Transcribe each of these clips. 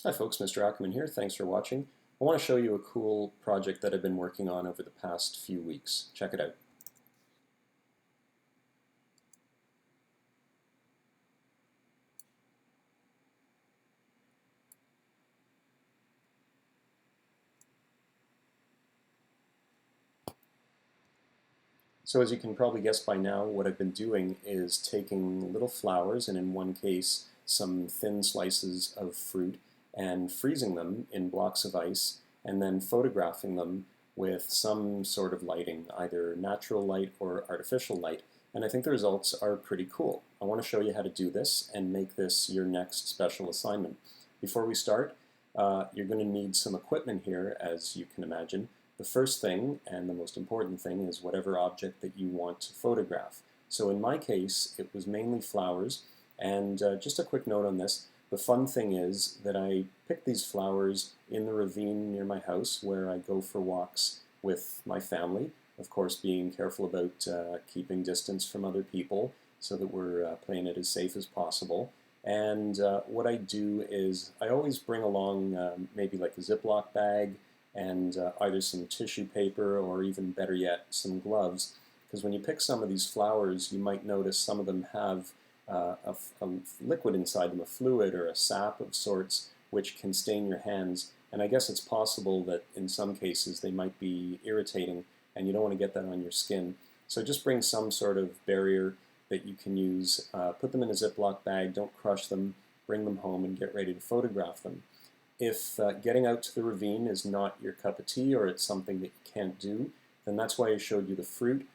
Hi folks, Mr. Ackerman here. Thanks for watching. I want to show you a cool project that I've been working on over the past few weeks. Check it out. So as you can probably guess by now, what I've been doing is taking little flowers, and in one case, some thin slices of fruit, and freezing them in blocks of ice, and then photographing them with some sort of lighting, either natural light or artificial light. And I think the results are pretty cool. I want to show you how to do this and make this your next special assignment. Before we start, you're going to need some equipment here, as you can imagine. The first thing, and the most important thing, is whatever object that you want to photograph. So in my case, it was mainly flowers, and just a quick note on this, the fun thing is that I picked these flowers in the ravine near my house where I go for walks with my family, of course being careful about keeping distance from other people so that we're playing it as safe as possible. And what I do is I always bring along maybe like a Ziploc bag, and either some tissue paper or even better yet some gloves, because when you pick some of these flowers you might notice some of them have a liquid inside them, a fluid or a sap of sorts, which can stain your hands, and I guess it's possible that in some cases they might be irritating and you don't want to get that on your skin. So just bring some sort of barrier that you can use, put them in a Ziploc bag, don't crush them, bring them home and get ready to photograph them. If getting out to the ravine is not your cup of tea, or it's something that you can't do, then that's why I showed you the fruit.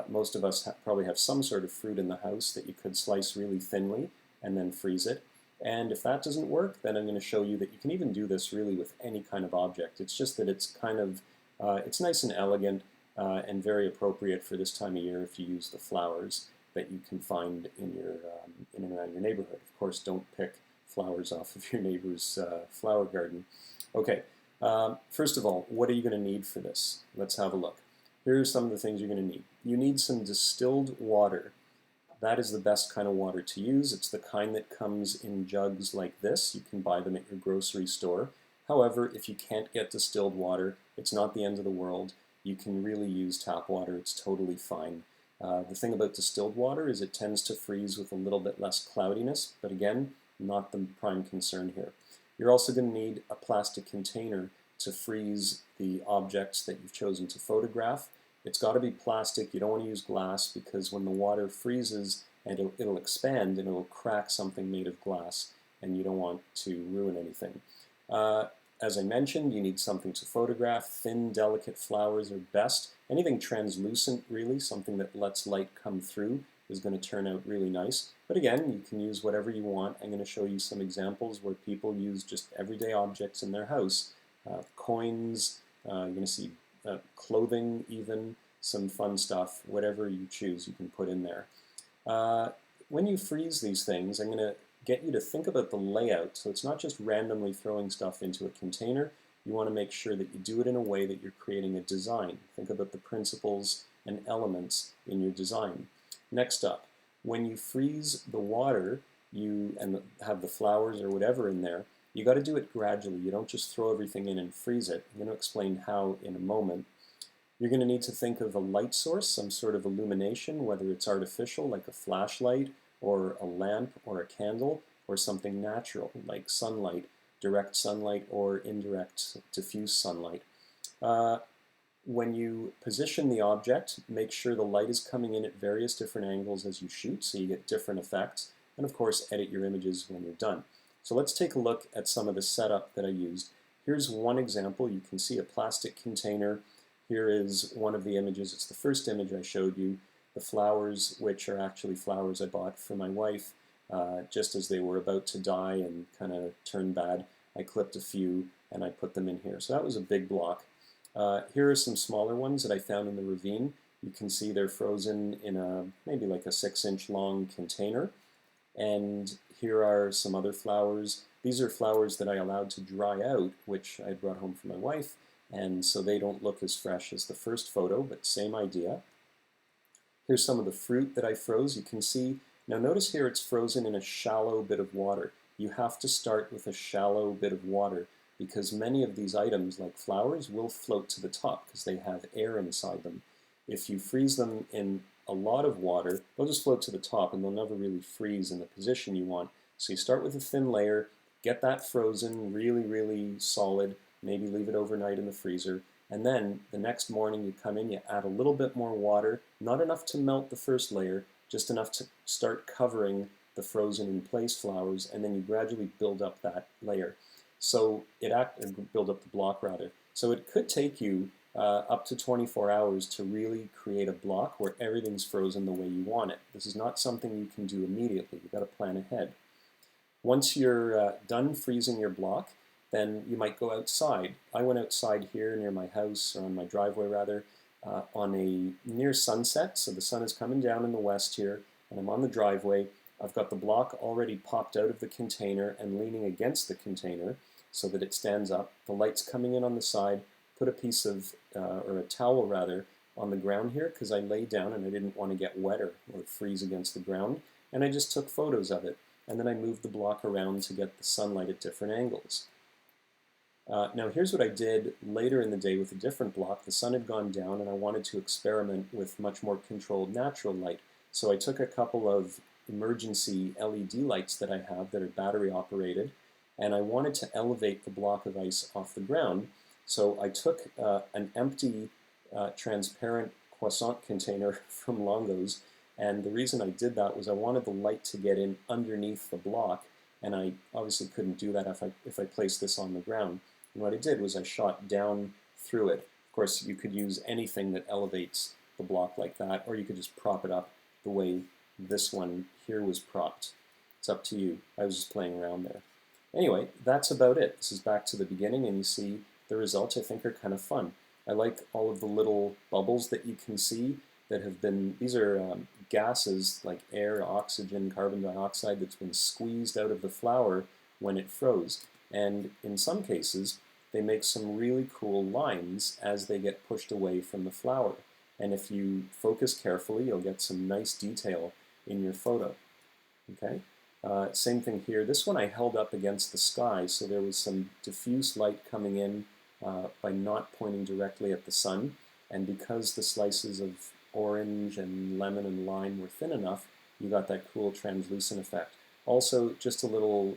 Most of us probably have some sort of fruit in the house that you could slice really thinly and then freeze it. And if that doesn't work, then I'm going to show you that you can even do this really with any kind of object. It's just that it's kind of, it's nice and elegant and very appropriate for this time of year if you use the flowers that you can find in your in and around your neighborhood. Of course, don't pick flowers off of your neighbor's flower garden. Okay, first of all, what are you going to need for this? Let's have a look. Here are some of the things you're going to need. You need some distilled water. That is the best kind of water to use. It's the kind that comes in jugs like this. You can buy them at your grocery store. However, if you can't get distilled water, it's not the end of the world. You can really use tap water. It's totally fine. The thing about distilled water is it tends to freeze with a little bit less cloudiness, but again, not the prime concern here. You're also going to need a plastic container to freeze the objects that you've chosen to photograph. It's got to be plastic. You don't want to use glass because when the water freezes, and it'll expand and it'll crack something made of glass, and you don't want to ruin anything. As I mentioned, you need something to photograph. Thin, delicate flowers are best. Anything translucent, really, something that lets light come through, is going to turn out really nice. But again, you can use whatever you want. I'm going to show you some examples where people use just everyday objects in their house. Coins, you're going to see clothing even, some fun stuff, whatever you choose you can put in there. When you freeze these things, I'm going to get you to think about the layout. So it's not just randomly throwing stuff into a container. You want to make sure that you do it in a way that you're creating a design. Think about the principles and elements in your design. Next up, when you freeze the water and have the flowers or whatever in there, you got to do it gradually. You don't just throw everything in and freeze it. I'm going to explain how in a moment. You're going to need to think of a light source, some sort of illumination, whether it's artificial like a flashlight or a lamp or a candle, or something natural like sunlight, direct sunlight or indirect diffuse sunlight. When you position the object, make sure the light is coming in at various different angles as you shoot so you get different effects, and of course edit your images when you're done. So let's take a look at some of the setup that I used. Here's one example. You can see a plastic container. Here is one of the images. It's the first image I showed you. The flowers, which are actually flowers I bought for my wife just as they were about to die and kind of turn bad. I clipped a few and I put them in here. So that was a big block. Here are some smaller ones that I found in the ravine. You can see they're frozen in maybe like a 6-inch long container. And here are some other flowers. These are flowers that I allowed to dry out, which I brought home for my wife, and so they don't look as fresh as the first photo, but same idea. Here's some of the fruit that I froze. You can see, now notice here it's frozen in a shallow bit of water. you have to start with a shallow bit of water because many of these items, like flowers, will float to the top because they have air inside them. If you freeze them in a lot of water, they'll just float to the top and they'll never really freeze in the position you want. So you start with a thin layer, get that frozen really, really solid, maybe leave it overnight in the freezer, and then the next morning you come in, you add a little bit more water, not enough to melt the first layer, just enough to start covering the frozen in place flowers, and then you gradually build up that layer. So build up the block rather. So it could take you up to 24 hours to really create a block where everything's frozen the way you want it. This is not something you can do immediately. You've got to plan ahead. Once you're done freezing your block, then you might go outside. I went outside here near my house, or on my driveway rather, on a near sunset. So the sun is coming down in the west here, and I'm on the driveway. I've got the block already popped out of the container and leaning against the container so that it stands up. The light's coming in on the side. Put a piece of, or a towel rather, on the ground here because I lay down and I didn't want to get wet or freeze against the ground. And I just took photos of it. And then I moved the block around to get the sunlight at different angles. Now here's what I did later in the day with a different block. The sun had gone down and I wanted to experiment with much more controlled natural light. So I took a couple of emergency LED lights that I have that are battery operated, and I wanted to elevate the block of ice off the ground. So I took an empty transparent croissant container from Longo's, and the reason I did that was I wanted the light to get in underneath the block, and I obviously couldn't do that if I placed this on the ground. And what I did was I shot down through it. Of course, you could use anything that elevates the block like that, or you could just prop it up the way this one here was propped. It's up to you. I was just playing around there. Anyway, that's about it. This is back to the beginning, and you see the results I think are kind of fun. I like all of the little bubbles that you can see that have been, these are gases like air, oxygen, carbon dioxide that's been squeezed out of the flower when it froze. And in some cases, they make some really cool lines as they get pushed away from the flower. And if you focus carefully, you'll get some nice detail in your photo. Okay? Same thing here. This one I held up against the sky, so there was some diffuse light coming in by not pointing directly at the sun. And because the slices of orange and lemon and lime were thin enough, you got that cool translucent effect. Also, just a little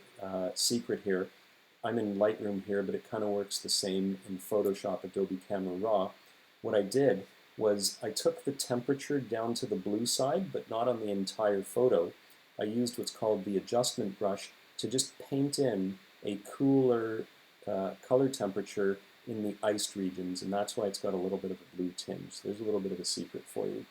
secret here. I'm in Lightroom here, but it kind of works the same in Photoshop, Adobe Camera Raw. What I did was I took the temperature down to the blue side, but not on the entire photo. I used what's called the adjustment brush to just paint in a cooler color temperature in the iced regions, and that's why it's got a little bit of a blue tinge. There's a little bit of a secret for you.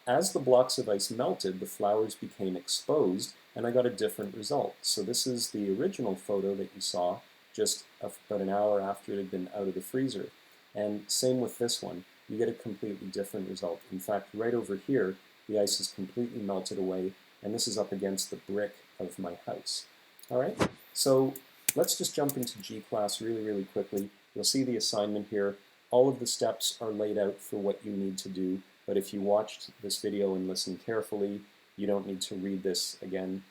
As the blocks of ice melted, the flowers became exposed, and I got a different result. So this is the original photo that you saw just about an hour after it had been out of the freezer. And same with this one. You get a completely different result. In fact, right over here, the ice is completely melted away, and this is up against the brick of my house. All right, so let's just jump into G-Class really, really quickly. You'll see the assignment here. All of the steps are laid out for what you need to do, but if you watched this video and listened carefully, you don't need to read this again.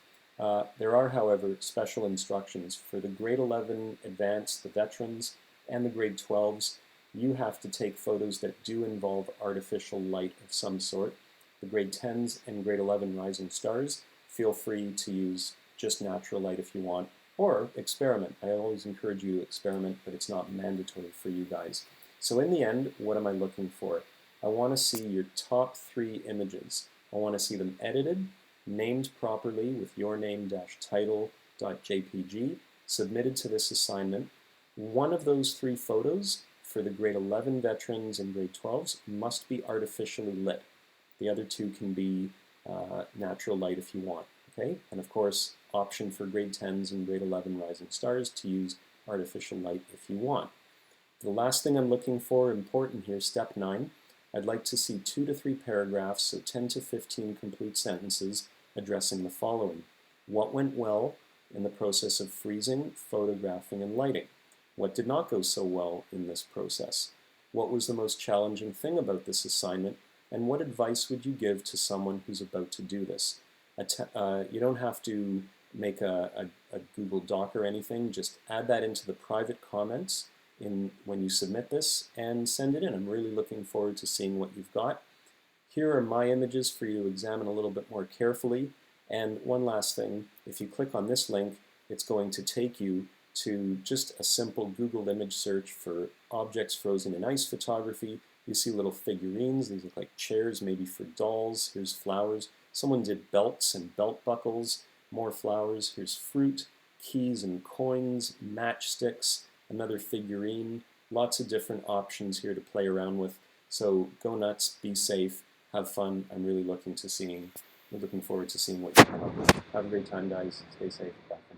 There are, however, special instructions. For the grade 11 advanced, the veterans, and the grade 12s, you have to take photos that do involve artificial light of some sort. The grade 10s and grade 11 rising stars, feel free to use just natural light if you want, or experiment. I always encourage you to experiment, but it's not mandatory for you guys. So in the end, what am I looking for? I want to see your top 3 images. I want to see them edited, named properly with your name-title.jpg, submitted to this assignment. One of those 3 photos for the grade 11 veterans and grade 12s must be artificially lit. The other 2 can be natural light if you want. Okay? And of course, option for grade 10s and grade 11 rising stars to use artificial light if you want. The last thing I'm looking for, important here, step 9, I'd like to see 2 to 3 paragraphs, so 10 to 15 complete sentences addressing the following. What went well in the process of freezing, photographing, and lighting? What did not go so well in this process? What was the most challenging thing about this assignment? And what advice would you give to someone who's about to do this? You don't have to make a a Google Doc or anything, just add that into the private comments when you submit this and send it in. I'm really looking forward to seeing what you've got. Here are my images for you to examine a little bit more carefully. And one last thing, if you click on this link, it's going to take you to just a simple Google image search for objects frozen in ice photography. You see little figurines. These look like chairs, maybe for dolls. Here's flowers. Someone did belts and belt buckles, more flowers. Here's fruit, keys and coins, matchsticks, another figurine. Lots of different options here to play around with. So go nuts, be safe, have fun. I'm really looking forward to seeing what you come up with. Have a great time, guys. Stay safe. Bye.